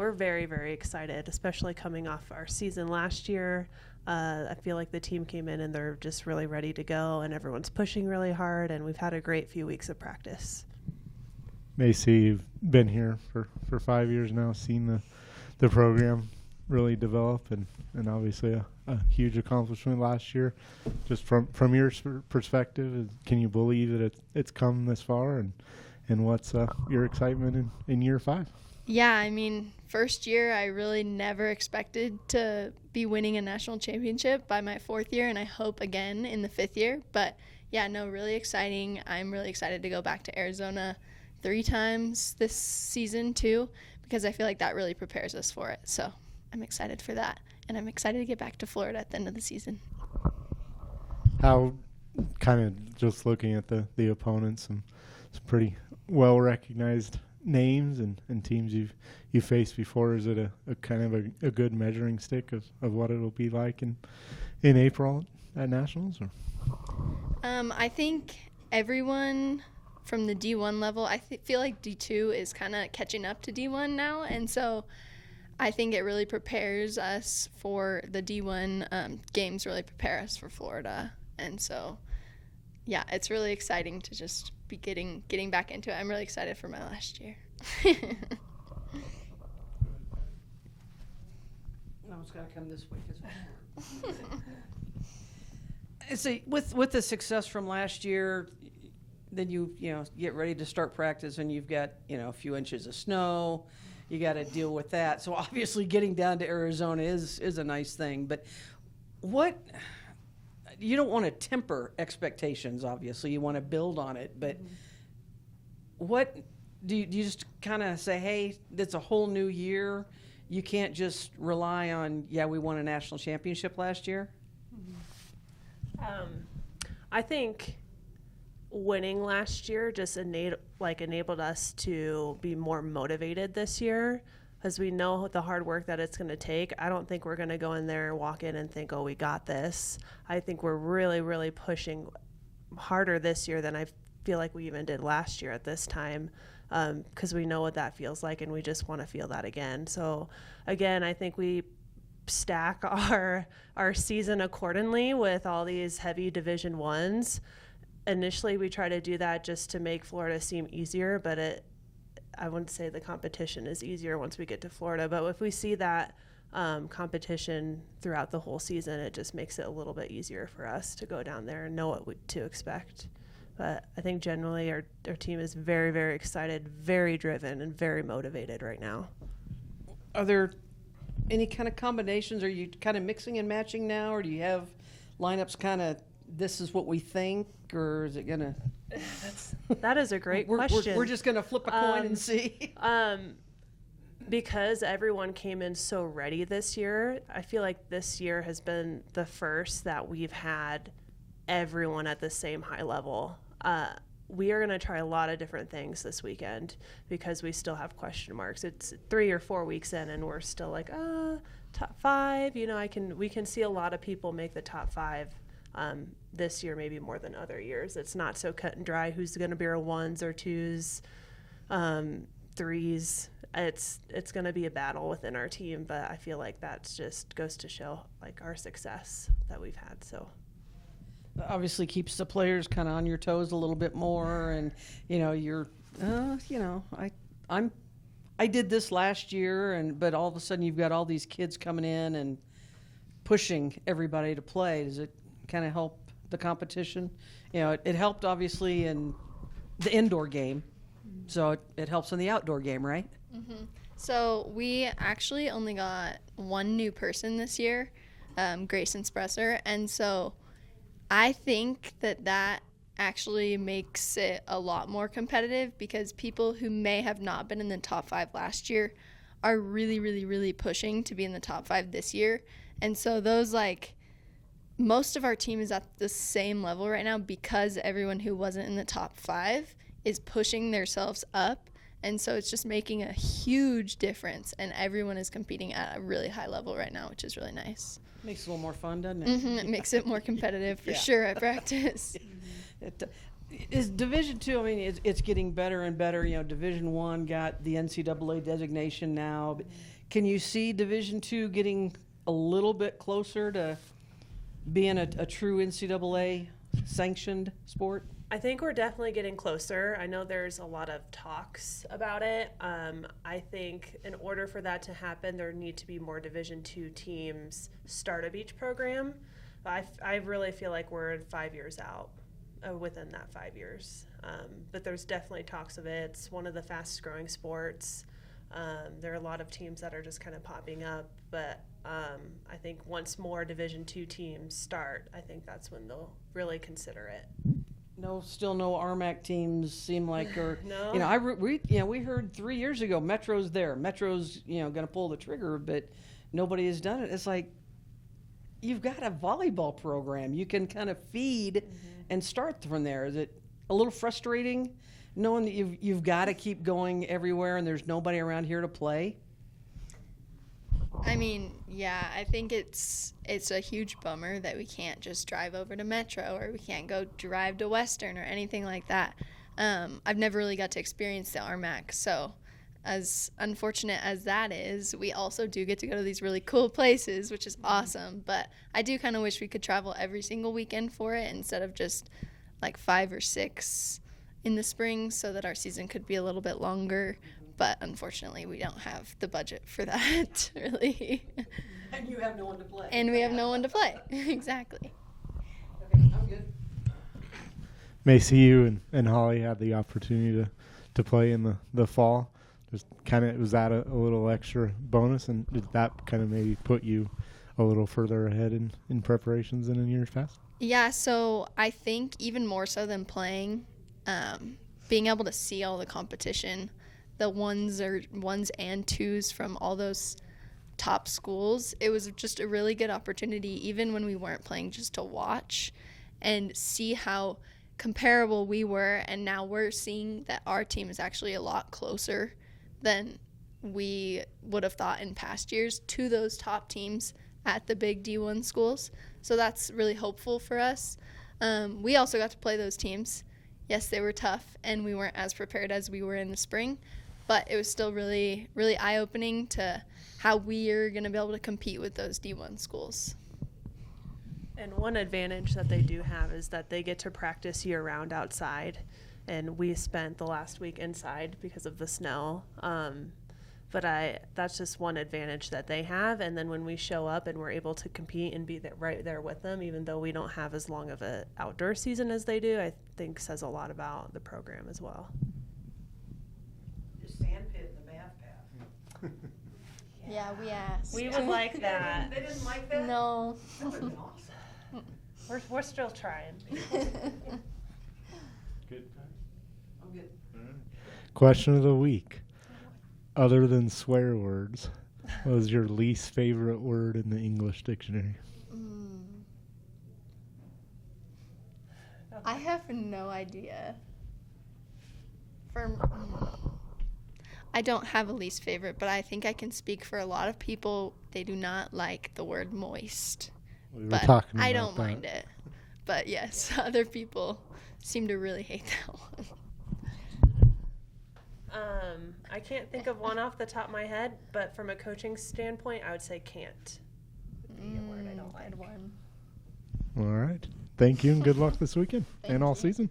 we're very, very excited, especially coming off our season last year. I feel like the team came in and they're just really ready to go, and everyone's pushing really hard, and we've had a great few weeks of practice. Macie, you've been here for 5 years now, seen the program really develop, and obviously a huge accomplishment last year. Just from your perspective, can you believe that it's come this far, and what's your excitement in year 5? Yeah, I mean, first year I really never expected to be winning a national championship by my 4th year, and I hope again in the 5th year. But yeah, no, really exciting. I'm really excited to go back to Arizona 3 times this season too, because I feel like that really prepares us for it. So I'm excited for that, and I'm excited to get back to Florida at the end of the season. How, kind of just looking at the opponents, and it's pretty well recognized names and teams you've faced before. Is it a kind of a good measuring stick of what it'll be like in April at nationals? Or? I think everyone from the D1 level, I feel like D2 is kind of catching up to D1 now, and so I think it really prepares us for the D1 games, really prepare us for Florida. And so, yeah, it's really exciting to just be getting back into it. I'm really excited for my last year. No, it's got to come this way. So with the success from last year, then you get ready to start practice, and you've got a few inches of snow. You got to deal with that. So obviously, getting down to Arizona is a nice thing. But you don't want to temper expectations. Obviously, you want to build on it. But what do you just kind of say? Hey, it's a whole new year. You can't just rely on we won a national championship last year. I think winning last year just enabled us to be more motivated this year, because we know the hard work that it's going to take. I don't think we're going to go in there and walk in and think, oh, we got this. I think we're really, really pushing harder this year than I feel like we even did last year at this time, because we know what that feels like, and we just want to feel that again. So again, I think we stack our season accordingly with all these heavy Division I's. Initially, we try to do that just to make Florida seem easier, but I wouldn't say the competition is easier once we get to Florida. But if we see that competition throughout the whole season, it just makes it a little bit easier for us to go down there and know what to expect. But I think generally our team is very, very excited, very driven, and very motivated right now. Are there any kind of combinations? Are you kind of mixing and matching now, or do you have lineups kind of this is what we think, or is it going to? That is a great question. We're just going to flip a coin and see. Because everyone came in so ready this year, I feel like this year has been the first that we've had everyone at the same high level. We are going to try a lot of different things this weekend because we still have question marks. It's 3 or 4 weeks in, and we're still like, top 5. We can see a lot of people make the top 5 this year, maybe more than other years. It's not so cut and dry who's going to be our 1s or 2s, 3s. It's going to be a battle within our team, but I feel like that just goes to show like our success that we've had. So obviously keeps the players kind of on your toes a little bit more, and I did this last year, but all of a sudden you've got all these kids coming in and pushing everybody to play. Does it kind of help the competition? It helped obviously in the indoor game, so it helps in the outdoor game, right? Mm-hmm. So we actually only got one new person this year, Grayson Spresser, and so I think that actually makes it a lot more competitive because people who may have not been in the top 5 last year are really, really, really pushing to be in the top 5 this year. And so most of our team is at the same level right now because everyone who wasn't in the top 5 is pushing themselves up. And so it's just making a huge difference, and everyone is competing at a really high level right now, which is really nice. Makes it a little more fun, doesn't it? Mm-hmm. It makes it more competitive for sure at practice. Is Division II, I mean, it's getting better and better. Division I got the NCAA designation now. But Can you see Division II getting a little bit closer to being a true NCAA sanctioned sport? I think we're definitely getting closer. I know there's a lot of talks about it. I think in order for that to happen, there need to be more Division II teams start of each program. I really feel like we're 5 years out, within that 5 years. But there's definitely talks of it. It's one of the fastest growing sports. There are a lot of teams that are just kind of popping up, but I think once more Division II teams start, I think that's when they'll really consider it. No, still no RMAC teams seem like, or No. we heard 3 years ago Metro's there. Metro's going to pull the trigger, but nobody has done it. It's like you've got a volleyball program. You can kind of feed and start from there. Is it a little frustrating knowing that you've got to keep going everywhere and there's nobody around here to play? I mean, yeah, I think it's a huge bummer that we can't just drive over to Metro or we can't go drive to Western or anything like that. I've never really got to experience the RMAC, so as unfortunate as that is, we also do get to go to these really cool places, which is awesome. But I do kind of wish we could travel every single weekend for it instead of just like 5 or 6 in the spring so that our season could be a little bit longer. But unfortunately, we don't have the budget for that, really. And you have no one to play. And we have no one to play. Exactly. Okay, I'm good. Macie, you and Holly had the opportunity to play in the fall. Just kind of, was that a little extra bonus, and did that kind of maybe put you a little further ahead in preparations than in years past? Yeah, so I think even more so than playing, being able to see all the competition, the ones and twos from all those top schools, it was just a really good opportunity, even when we weren't playing, just to watch and see how comparable we were. And now we're seeing that our team is actually a lot closer than we would have thought in past years to those top teams at the big D1 schools. So that's really hopeful for us. We also got to play those teams. Yes, they were tough, and we weren't as prepared as we were in the spring, but it was still really, really eye-opening to how we are going to be able to compete with those D1 schools. And one advantage that they do have is that they get to practice year-round outside, and we spent the last week inside because of the snow. But that's just one advantage that they have. And then when we show up and we're able to compete and be right there with them, even though we don't have as long of an outdoor season as they do, I think says a lot about the program as well. The sand pit and the bath path. Yeah, we asked. We would like that. They didn't like that? No. That would have been awesome. We're still trying. Good. I'm good. Question of the week. Other than swear words, what was your least favorite word in the English dictionary? I have no idea. I don't have a least favorite, but I think I can speak for a lot of people. They do not like the word moist. We were But talking about I don't that. mind it. But yes, other people seem to really hate that one. I can't think of one off the top of my head, but from a coaching standpoint, I would say can't. Would be a word I don't like. Good one. All right. Thank you and good luck this weekend and all Thank you. season.